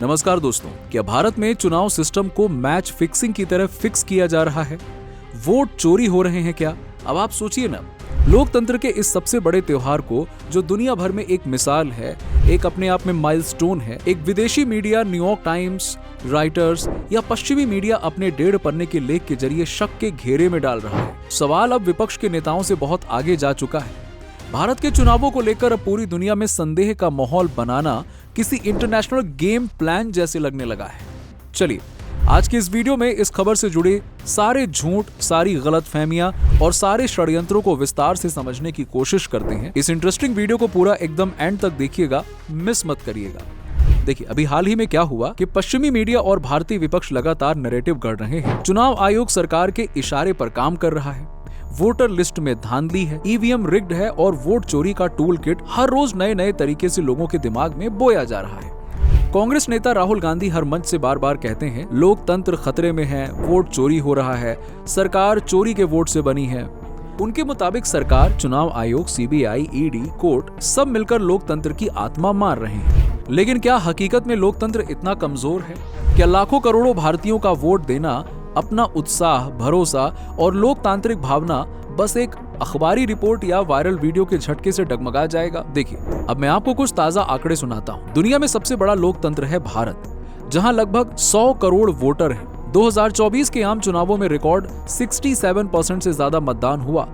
नमस्कार दोस्तों, क्या भारत में चुनाव सिस्टम को मैच फिक्सिंग की तरह फिक्स किया जा रहा है? वोट चोरी हो रहे हैं क्या? अब आप सोचिए ना, लोकतंत्र के इस सबसे बड़े त्योहार को, जो दुनिया भर में एक मिसाल है, एक अपने आप में माइलस्टोन है, एक विदेशी मीडिया न्यूयॉर्क टाइम्स, राइटर्स या पश्चिमी मीडिया अपने 1.5 पन्ने के लेख के जरिए शक के घेरे में डाल रहा है। सवाल अब विपक्ष के नेताओं से बहुत आगे जा चुका है। भारत के चुनावों को लेकर अब पूरी दुनिया में संदेह का माहौल बनाना किसी इंटरनेशनल गेम प्लान जैसे लगने लगा है। चलिए आज की इस वीडियो में इस खबर से जुड़े सारे झूठ, सारी गलतफहमियां और सारे षड्यंत्रों को विस्तार से समझने की कोशिश करते हैं। इस इंटरेस्टिंग वीडियो को पूरा एकदम एंड तक देखिएगा, मिस मत करिएगा। देखिए, अभी हाल ही में क्या हुआ कि पश्चिमी मीडिया और भारतीय विपक्ष लगातार नैरेटिव गढ़ रहे हैं। चुनाव आयोग सरकार के इशारे पर काम कर रहा है, वोटर लिस्ट में धांधली है, ईवीएम रिग्ड है और वोट चोरी का टूल किट हर रोज नए नए तरीके से लोगों के दिमाग में बोया जा रहा है। कांग्रेस नेता राहुल गांधी हर मंच से बार बार कहते हैं, लोकतंत्र खतरे में है, वोट चोरी हो रहा है, सरकार चोरी के वोट से बनी है। उनके मुताबिक सरकार, चुनाव आयोग, सीबीआई, ईडी, कोर्ट सब मिलकर लोकतंत्र की आत्मा मार रहे हैं। लेकिन क्या हकीकत में लोकतंत्र इतना कमजोर है? क्या लाखों करोड़ों भारतीयों का वोट देना, अपना उत्साह, भरोसा और लोकतांत्रिक भावना बस एक अखबारी रिपोर्ट या वायरल वीडियो के झटके से डगमगा जाएगा? देखिए, अब मैं आपको कुछ ताजा आंकड़े सुनाता हूँ। दुनिया में सबसे बड़ा लोकतंत्र है भारत, जहां लगभग 100 करोड़ वोटर हैं। 2024 के आम चुनावों में रिकॉर्ड 67% से ज्यादा मतदान हुआ।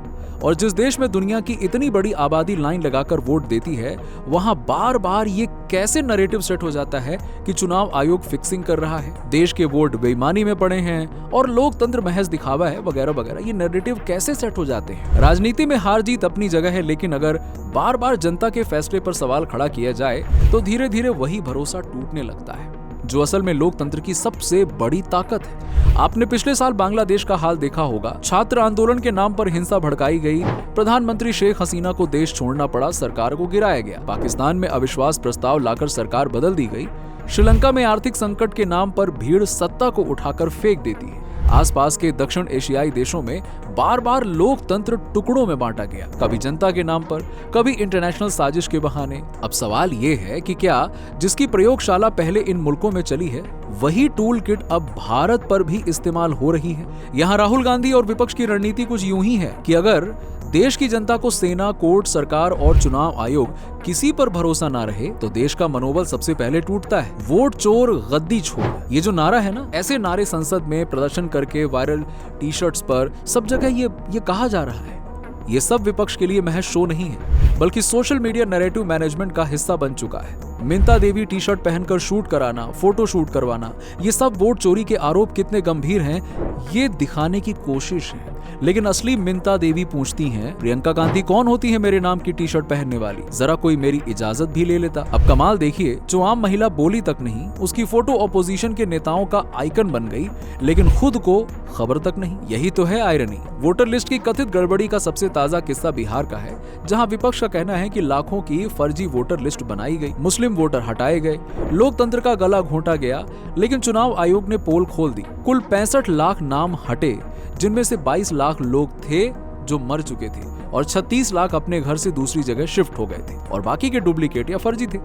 और जिस देश में दुनिया की इतनी बड़ी आबादी लाइन लगाकर वोट देती है, वहां बार बार ये कैसे नैरेटिव सेट हो जाता है कि चुनाव आयोग फिक्सिंग कर रहा है, देश के वोट बेईमानी में पड़े हैं और लोकतंत्र महज दिखावा है, वगैरह वगैरह। ये नैरेटिव कैसे सेट हो जाते हैं? राजनीति में हार जीत अपनी जगह है, लेकिन अगर बार बार जनता के फैसले पर सवाल खड़ा किया जाए तो धीरे धीरे वही भरोसा टूटने लगता है, जो असल में लोकतंत्र की सबसे बड़ी ताकत है। आपने पिछले साल बांग्लादेश का हाल देखा होगा। छात्र आंदोलन के नाम पर हिंसा भड़काई गई, प्रधानमंत्री शेख हसीना को देश छोड़ना पड़ा, सरकार को गिराया गया। पाकिस्तान में अविश्वास प्रस्ताव लाकर सरकार बदल दी गई। श्रीलंका में आर्थिक संकट के नाम पर भीड़ सत्ता को उठाकर फेंक देती है। आसपास के दक्षिण एशियाई देशों में बार बार लोकतंत्र टुकड़ों में बांटा गया, कभी जनता के नाम पर, कभी इंटरनेशनल साजिश के बहाने। अब सवाल ये है कि क्या जिसकी प्रयोगशाला पहले इन मुल्कों में चली है, वही टूल किट अब भारत पर भी इस्तेमाल हो रही है? यहाँ राहुल गांधी और विपक्ष की रणनीति कुछ यूं ही है कि अगर देश की जनता को सेना, कोर्ट, सरकार और चुनाव आयोग किसी पर भरोसा ना रहे तो देश का मनोबल सबसे पहले टूटता है। वोट चोर, गद्दी छोड़, ये जो नारा है ना, ऐसे नारे संसद में प्रदर्शन करके, वायरल टी-शर्ट्स पर, सब जगह ये कहा जा रहा है। ये सब विपक्ष के लिए महज शो नहीं है, बल्कि सोशल मीडिया नैरेटिव मैनेजमेंट का हिस्सा बन चुका है। मिंता देवी टी-शर्ट पहनकर शूट कराना, फोटो शूट करवाना, ये सब वोट चोरी के आरोप कितने गंभीर हैं, ये दिखाने की कोशिश है। लेकिन असली मिंता देवी पूछती हैं, प्रियंका गांधी कौन होती है मेरे नाम की टी-शर्ट पहनने वाली? जरा कोई मेरी इजाजत भी ले लेता। अब कमाल देखिए, जो आम महिला बोली तक नहीं, उसकी फोटो ऑपोजिशन के नेताओं का आइकन बन गई, लेकिन खुद को खबर तक नहीं। यही तो है आयरनी। वोटर लिस्ट की कथित गड़बड़ी का सबसे ताजा किस्सा बिहार का है, जहां विपक्ष का कहना है कि लाखों की फर्जी वोटर लिस्ट बनाई गई, मुस्लिम वोटर हटाए गए, लोकतंत्र का गला घोंटा गया। लेकिन चुनाव आयोग ने पोल खोल दी, कुल 65 लाख नाम हटे, जिनमें से 22 लाख लोग थे जो मर चुके थे और 36 लाख अपने घर से दूसरी जगह शिफ्ट हो गए थे और बाकी के डुप्लीकेट या फर्जी थे।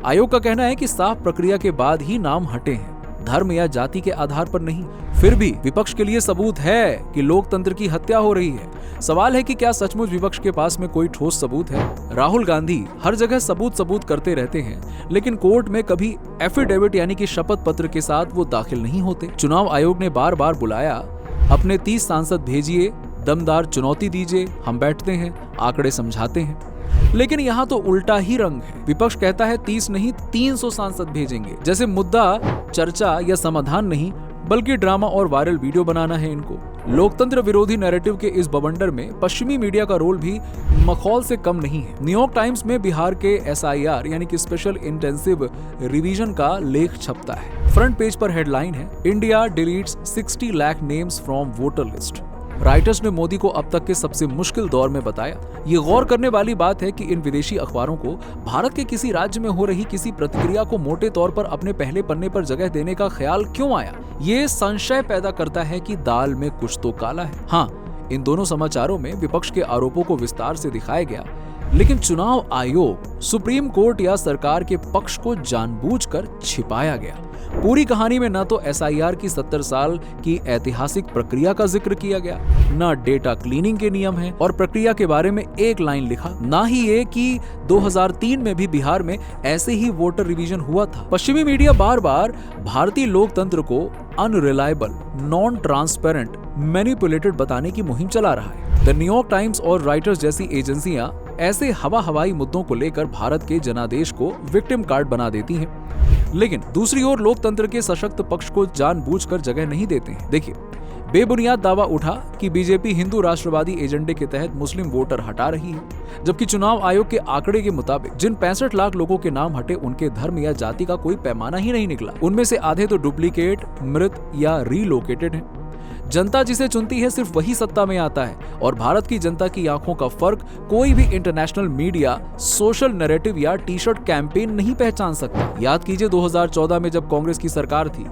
आयोग का कहना है कि साफ प्रक्रिया के बाद ही नाम हटे हैं, धर्म या जाति के आधार पर नहीं। फिर भी विपक्ष के लिए सबूत है कि लोकतंत्र की हत्या हो रही है। सवाल है कि क्या सचमुच विपक्ष के पास में कोई ठोस सबूत है? राहुल गांधी हर जगह सबूत करते रहते हैं, लेकिन कोर्ट में कभी एफिडेविट यानी कि शपथ पत्र के साथ वो दाखिल नहीं होते। चुनाव आयोग ने बार बार बुलाया, अपने 30 सांसद भेजिए, दमदार चुनौती दीजिए, हम बैठते हैं, आंकड़े समझाते हैं। लेकिन यहाँ तो उल्टा ही रंग है। विपक्ष कहता है 30 नहीं 300 सांसद भेजेंगे, जैसे मुद्दा चर्चा या समाधान नहीं, बल्कि ड्रामा और वायरल वीडियो बनाना है इनको। लोकतंत्र विरोधी नैरेटिव के इस बवंडर में पश्चिमी मीडिया का रोल भी मखौल से कम नहीं है। न्यूयॉर्क टाइम्स में बिहार के SIR यानी कि स्पेशल इंटेंसिव रिवीजन का लेख छपता है। फ्रंट पेज पर हेडलाइन है, India deletes 60 lakh names from voter list. Writers ने मोदी को अब तक के सबसे मुश्किल दौर में बताया। ये गौर करने वाली बात है कि इन विदेशी अखबारों को भारत के किसी राज्य में हो रही किसी प्रतिक्रिया को मोटे तौर पर अपने पहले पन्ने पर जगह देने का ख्याल क्यों आया। ये संशय पैदा करता है कि दाल में कुछ तो काला है। हाँ, इन दोनों समाचारों में विपक्ष के आरोपों को विस्तार से दिखाया गया, लेकिन चुनाव आयोग, सुप्रीम कोर्ट या सरकार के पक्ष को जानबूझकर छिपाया गया। पूरी कहानी में न तो एसआईआर की 70 साल की ऐतिहासिक प्रक्रिया का जिक्र किया गया, न डेटा क्लीनिंग के नियम हैं और प्रक्रिया के बारे में एक लाइन लिखा, ना ही ये कि 2003 में भी बिहार में ऐसे ही वोटर रिवीजन हुआ था। पश्चिमी मीडिया बार बार भारतीय लोकतंत्र को अनरिलायबल, नॉन ट्रांसपेरेंट, मैनिपुलेटेड बताने की मुहिम चला रहा है। द न्यूयॉर्क टाइम्स और रॉयटर्स जैसी एजेंसियां ऐसे हवाई मुद्दों को लेकर भारत के जनादेश को विक्टिम कार्ड बना देती हैं, लेकिन दूसरी ओर लोकतंत्र के सशक्त पक्ष को जानबूझकर जगह नहीं देते हैं। देखिए, बेबुनियाद दावा उठा कि बीजेपी हिंदू राष्ट्रवादी एजेंडे के तहत मुस्लिम वोटर हटा रही है, जबकि चुनाव आयोग के आंकड़े के मुताबिक जिन 65 लाख लोगों के नाम हटे उनके धर्म या जाति का कोई पैमाना ही नहीं निकला। उनमें से आधे तो डुप्लीकेट, मृत या रीलोकेटेड हैं। जनता जिसे चुनती है सिर्फ वही सत्ता में आता है और भारत की जनता की आंखों का फर्क कोई भी इंटरनेशनल मीडिया, सोशल नैरेटिव या टी शर्ट कैंपेन नहीं पहचान सकता। याद कीजिए 2014 में जब कांग्रेस की सरकार थी,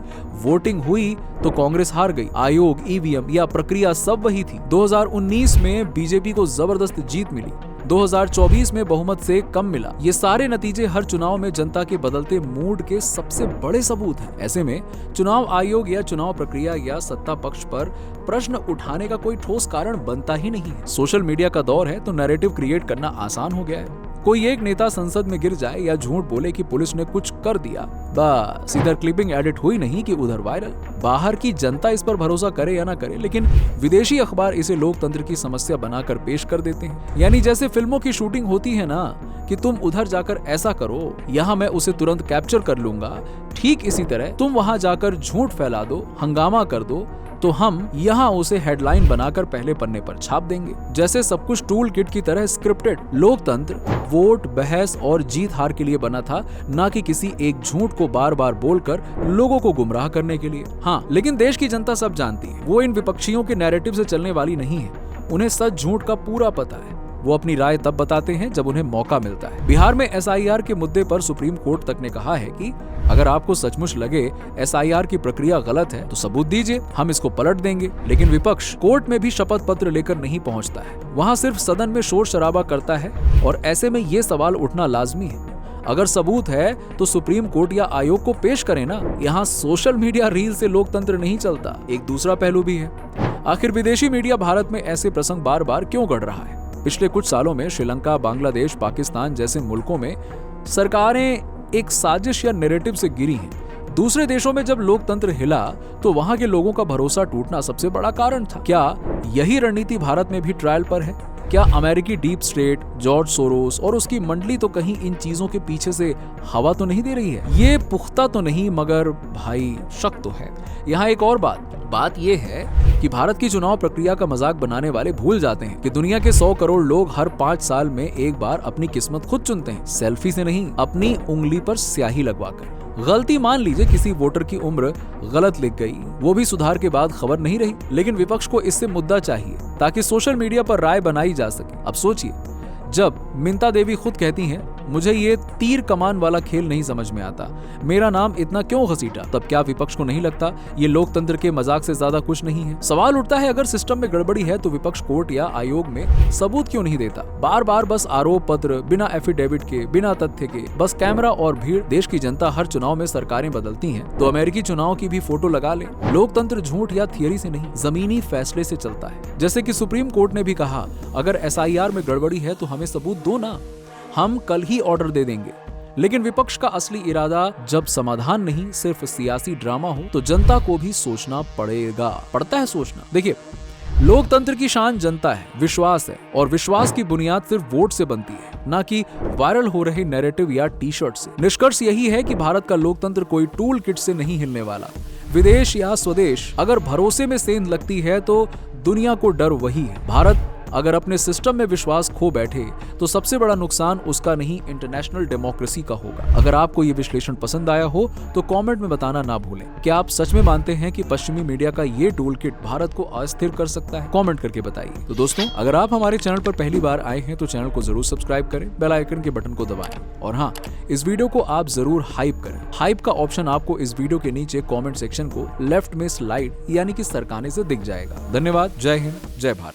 वोटिंग हुई तो कांग्रेस हार गई। आयोग, ईवीएम या प्रक्रिया सब वही थी। 2019 में बीजेपी को जबरदस्त जीत मिली, 2024 में बहुमत से कम मिला। ये सारे नतीजे हर चुनाव में जनता के बदलते मूड के सबसे बड़े सबूत हैं। ऐसे में चुनाव आयोग या चुनाव प्रक्रिया या सत्ता पक्ष पर प्रश्न उठाने का कोई ठोस कारण बनता ही नहीं है। सोशल मीडिया का दौर है तो नैरेटिव क्रिएट करना आसान हो गया है। कोई एक नेता संसद में गिर जाए या झूठ बोले कि पुलिस ने कुछ कर दिया, बस इधर क्लिपिंग एडिट हुई नहीं कि उधर वायरल। बाहर की जनता इस पर भरोसा करे या ना करे, लेकिन विदेशी अखबार इसे लोकतंत्र की समस्या बनाकर पेश कर देते हैं। यानी जैसे फिल्मों की शूटिंग होती है ना कि तुम उधर जाकर ऐसा करो, यहाँ मैं उसे तुरंत कैप्चर कर लूंगा, ठीक इसी तरह तुम वहां जाकर झूठ फैला दो, हंगामा कर दो, तो हम यहाँ उसे हेडलाइन बनाकर पहले पन्ने पर छाप देंगे। जैसे सब कुछ टूल किट की तरह स्क्रिप्टेड। लोकतंत्र वोट, बहस और जीत हार के लिए बना था, ना कि किसी एक झूठ को बार बार बोलकर लोगों को गुमराह करने के लिए। हाँ, लेकिन देश की जनता सब जानती है, वो इन विपक्षियों के नैरेटिव से चलने वाली नहीं है। उन्हें सच झूठ का पूरा पता है। वो अपनी राय तब बताते हैं जब उन्हें मौका मिलता है। बिहार में एसआईआर के मुद्दे पर सुप्रीम कोर्ट तक ने कहा है कि अगर आपको सचमुच लगे एसआईआर की प्रक्रिया गलत है तो सबूत दीजिए, हम इसको पलट देंगे। लेकिन विपक्ष कोर्ट में भी शपथ पत्र लेकर नहीं पहुंचता है, वहां सिर्फ सदन में शोर शराबा करता है। और ऐसे में ये सवाल उठना लाजमी है, अगर सबूत है तो सुप्रीम कोर्ट या आयोग को पेश करें ना। यहाँ सोशल मीडिया रील से लोकतंत्र नहीं चलता। एक दूसरा पहलू भी है, आखिर विदेशी मीडिया भारत में ऐसे प्रसंग बार बार क्यों गढ़ रहा है? पिछले कुछ सालों में श्रीलंका, बांग्लादेश, पाकिस्तान जैसे मुल्कों में सरकारें एक साजिश या नैरेटिव से गिरी हैं। दूसरे देशों में जब लोकतंत्र हिला तो वहां के लोगों का भरोसा टूटना सबसे बड़ा कारण था। क्या यही रणनीति भारत में भी ट्रायल पर है? क्या अमेरिकी डीप स्टेट, जॉर्ज सोरोस और उसकी मंडली तो कहीं इन चीजों के पीछे से हवा तो नहीं दे रही है? ये पुख्ता तो नहीं, मगर भाई शक तो है। यहाँ एक और बात ये है कि भारत की चुनाव प्रक्रिया का मजाक बनाने वाले भूल जाते हैं कि दुनिया के 100 करोड़ लोग हर 5 साल में एक बार अपनी किस्मत खुद चुनते हैं, सेल्फी से नहीं, अपनी उंगली पर स्याही लगवाकर। गलती मान लीजिए किसी वोटर की उम्र गलत लिख गई, वो भी सुधार के बाद खबर नहीं रही, लेकिन विपक्ष को इससे मुद्दा चाहिए ताकि सोशल मीडिया पर राय बनाई जा सके। अब सोचिए, जब मिंता देवी खुद कहती हैं, मुझे ये तीर कमान वाला खेल नहीं समझ में आता, मेरा नाम इतना क्यों घसीटा, तब क्या विपक्ष को नहीं लगता ये लोकतंत्र के मजाक से ज्यादा कुछ नहीं है? सवाल उठता है, अगर सिस्टम में गड़बड़ी है तो विपक्ष कोर्ट या आयोग में सबूत क्यों नहीं देता? बार बार बस आरोप पत्र, बिना एफिडेविट के, बिना तथ्य के, बस कैमरा और भीड़। देश की जनता हर चुनाव में सरकारें बदलती हैं तो अमेरिकी चुनाव की भी फोटो लगा ले। लोकतंत्र झूठ या थियरी से नहीं, जमीनी फैसले से चलता है। जैसे कि सुप्रीम कोर्ट ने भी कहा, अगर एसआईआर में गड़बड़ी है तो हमें सबूत दो ना, हम कल ही ऑर्डर दे देंगे। लेकिन विपक्ष का असली इरादा जब समाधान नहीं सिर्फ सियासी ड्रामा हो तो जनता को भी सोचना पड़ता है सोचना। देखिए, लोकतंत्र की शान जनता है, विश्वास है, और विश्वास की बुनियाद सिर्फ वोट से बनती है, ना कि वायरल हो रहे नैरेटिव या टी शर्ट से। निष्कर्ष यही है कि भारत का लोकतंत्र कोई टूल किट से नहीं हिलने वाला। विदेश या स्वदेश, अगर भरोसे में सेंध लगती है तो दुनिया को डर वही है। भारत अगर अपने सिस्टम में विश्वास खो बैठे तो सबसे बड़ा नुकसान उसका नहीं, इंटरनेशनल डेमोक्रेसी का होगा। अगर आपको ये विश्लेषण पसंद आया हो तो कमेंट में बताना ना भूलें। क्या आप सच में मानते हैं कि पश्चिमी मीडिया का ये टूल किट भारत को अस्थिर कर सकता है? कमेंट करके बताइए। तो दोस्तों, अगर आप हमारे चैनल पर पहली बार आए हैं तो चैनल को जरूर सब्सक्राइब करें, बेल आइकन के बटन को दबाएं, और हाँ, इस वीडियो को आप जरूर हाइप करें। हाइप का ऑप्शन आपको इस वीडियो के नीचे कॉमेंट सेक्शन को लेफ्ट में स्लाइड यानी कि सरकाने से दिख जाएगा। धन्यवाद। जय हिंद, जय भारत।